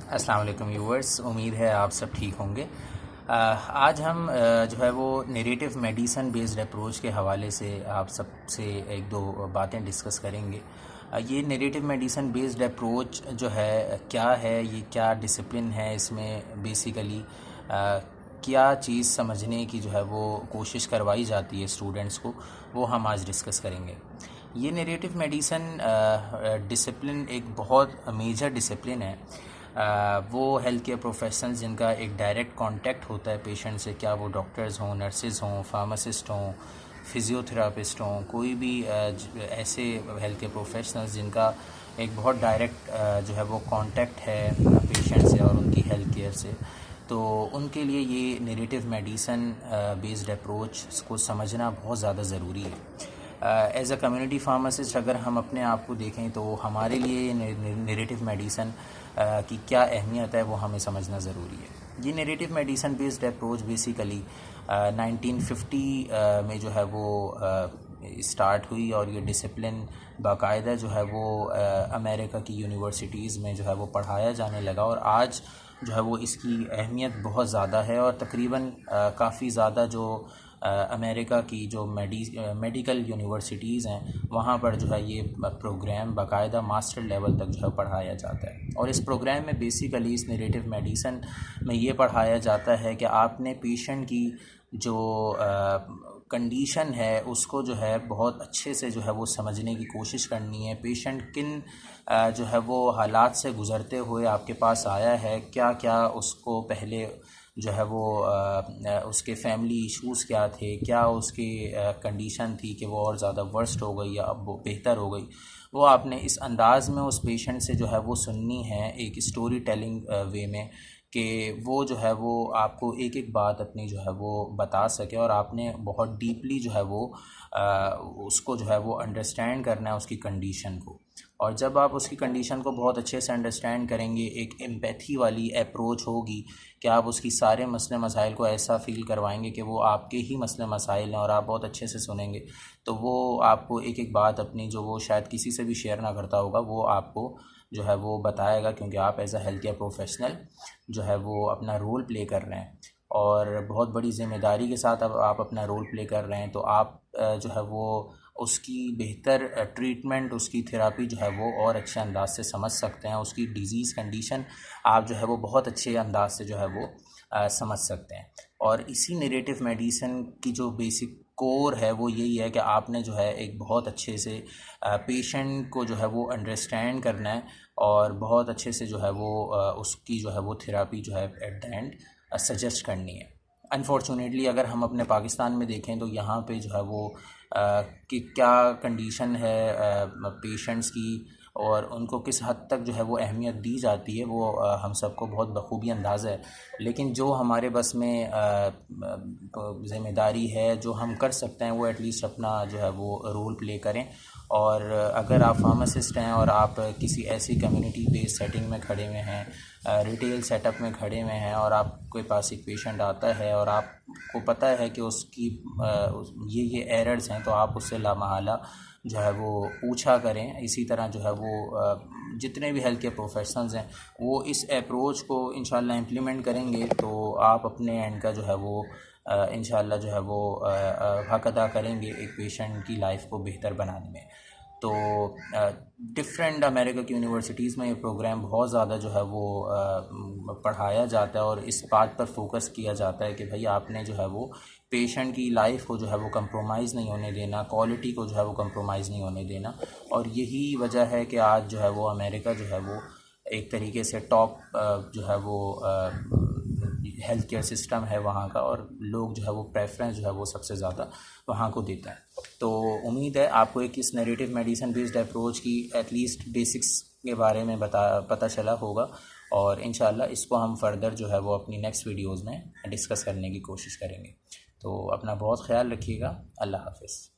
अस्सलाम वालेकुम व्यूअर्स, उम्मीद है आप सब ठीक होंगे। आज हम जो है वो नरेटिव मेडिसन बेस्ड अप्रोच के हवाले से आप सबसे एक दो बातें डिस्कस करेंगे। ये नरेटिव मेडिसन बेस्ड अप्रोच जो है क्या है, ये क्या डिसिप्लिन है, इसमें बेसिकली क्या चीज़ समझने की जो है वो कोशिश करवाई जाती है स्टूडेंट्स को, वो हम आज डिस्कस करेंगे। ये नरेटिव मेडिसन डिसिप्लिन एक बहुत मेजर डिसिप्लिन है। वो हेल्थ केयर प्रोफेशनल्स जिनका एक डायरेक्ट कांटेक्ट होता है पेशेंट से, क्या वो डॉक्टर्स हों, नर्सेज़ हों, फार्मासिस्ट हों, फिज़ियोथेरापिस्ट हों, कोई भी ऐसे हेल्थ केयर प्रोफेशनल्स जिनका एक बहुत डायरेक्ट जो है वो कांटेक्ट है पेशेंट से और उनकी हेल्थ केयर से, तो उनके लिए ये नरेटिव मेडिसन बेस्ड अप्रोच को समझना बहुत ज़्यादा ज़रूरी है। एज़ अ कम्युनिटी फार्मासिस्ट अगर हम अपने आप को देखें तो हमारे लिए नरेटिव मेडिसन की क्या अहमियत है वो हमें समझना ज़रूरी है। ये narrative medicine based approach basically 1950 में जो है वो स्टार्ट हुई और ये डिसिप्लिन बाकायदा जो है वो अमेरिका की यूनिवर्सिटीज़ में जो है वो पढ़ाया जाने लगा और आज जो है वो इसकी अहमियत बहुत ज़्यादा है और तकरीबन काफ़ी ज़्यादा जो अमेरिका की जो मेडिकल यूनिवर्सिटीज़ हैं वहाँ पर जो है ये प्रोग्राम बाकायदा मास्टर लेवल तक जो है पढ़ाया जाता है। और इस प्रोग्राम में बेसिकली इस नरेटिव मेडिसन में ये पढ़ाया जाता है कि आपने पेशेंट की जो कंडीशन है उसको जो है बहुत अच्छे से जो है वो समझने की कोशिश करनी है। पेशेंट किन जो है वो हालात से गुज़रते हुए आपके पास आया है, क्या क्या उसको पहले जो है वो उसके फैमिली इश्यूज़ क्या थे, क्या उसकी कंडीशन थी कि वो और ज़्यादा वर्स्ट हो गई या अब वो बेहतर हो गई, वो आपने इस अंदाज़ में उस पेशेंट से जो है वो सुननी है एक स्टोरी टेलिंग वे में, कि वो जो है वो आपको एक एक बात अपनी जो है वो बता सके और आपने बहुत डीपली जो है वो उसको जो है वो अंडरस्टैंड करना है उसकी कंडीशन को। और जब आप उसकी कंडीशन को बहुत अच्छे से अंडरस्टैंड करेंगे, एक एम्पैथी वाली अप्रोच होगी कि आप उसकी सारे मसले मसाइल को ऐसा फ़ील करवाएंगे कि वो आपके ही मसले मसाइल हैं और आप बहुत अच्छे से सुनेंगे, तो वो आपको एक एक बात अपनी जो वो शायद किसी से भी शेयर ना करता होगा वो आपको जो है वो बताएगा, क्योंकि आप as a health care professional जो है वो अपना रोल प्ले कर रहे हैं और बहुत बड़ी ज़िम्मेदारी के साथ अब आप अपना रोल प्ले कर रहे हैं। तो आप जो है वो उसकी बेहतर ट्रीटमेंट, उसकी थेरापी जो है वो और अच्छे अंदाज से समझ सकते हैं, उसकी डिज़ीज़ कंडीशन आप जो है वो बहुत अच्छे अंदाज से जो है वो समझ सकते हैं। और इसी नरेटिव मेडिसिन की जो बेसिक कोर है वो यही है कि आपने जो है एक बहुत अच्छे से पेशेंट को जो है वो अंडरस्टैंड करना है और बहुत अच्छे से जो है वो उसकी जो है वो थेरापी जो है एट द एंड सजेस्ट करनी है। अनफॉर्चुनेटली अगर हम अपने पाकिस्तान में देखें तो यहाँ पे जो है वो कि क्या कंडीशन है पेशेंट्स की और उनको किस हद तक जो है वो अहमियत दी जाती है, वो हम सबको बहुत बखूबी अंदाज़ा है। लेकिन जो हमारे बस में ज़िम्मेदारी है, जो हम कर सकते हैं, वो एटलीस्ट अपना जो है वो रोल प्ले करें। और अगर आप फार्मासिस्ट हैं और आप किसी ऐसी कम्युनिटी बेस्ड सेटिंग में खड़े हुए हैं, रिटेल सेटअप में खड़े हुए हैं और आपके पास एक पेशेंट आता है और आपको पता है कि उसकी ये एरर्स हैं, तो आप उससे लामहला जो है वो पूछा करें। इसी तरह जो है वो जितने भी हेल्थ केयर प्रोफेशनल्स हैं वो इस अप्रोच को इंशाल्लाह इम्प्लीमेंट करेंगे तो आप अपने एंड का जो है वो इंशाल्लाह जो है वो हक़ अदा करेंगे एक पेशेंट की लाइफ को बेहतर बनाने में। तो डिफरेंट अमेरिका की यूनिवर्सिटीज़ में ये प्रोग्राम बहुत ज़्यादा जो है वो पढ़ाया जाता है और इस बात पर फोकस किया जाता है कि भाई आपने जो है वो पेशेंट की लाइफ को जो है वो कंप्रोमाइज़ नहीं होने देना, क्वालिटी को जो है वो कंप्रोमाइज़ नहीं होने देना। और यही वजह है कि आज जो है वो अमेरिका जो है वो एक तरीके से टॉप जो है वो हेल्थ केयर सिस्टम है वहाँ का, और लोग जो है वो प्रेफरेंस जो है वो सबसे ज़्यादा वहाँ को देता है। तो उम्मीद है आपको एक इस नरेटिव मेडिसिन बेस्ड अप्रोच की एटलीस्ट बेसिक्स के बारे में पता चला होगा और इंशाल्लाह इसको हम फर्दर जो है वो अपनी नेक्स्ट वीडियोज़ में डिस्कस करने की कोशिश करेंगे। तो अपना बहुत ख्याल रखिएगा। अल्लाह हाफ़िज़।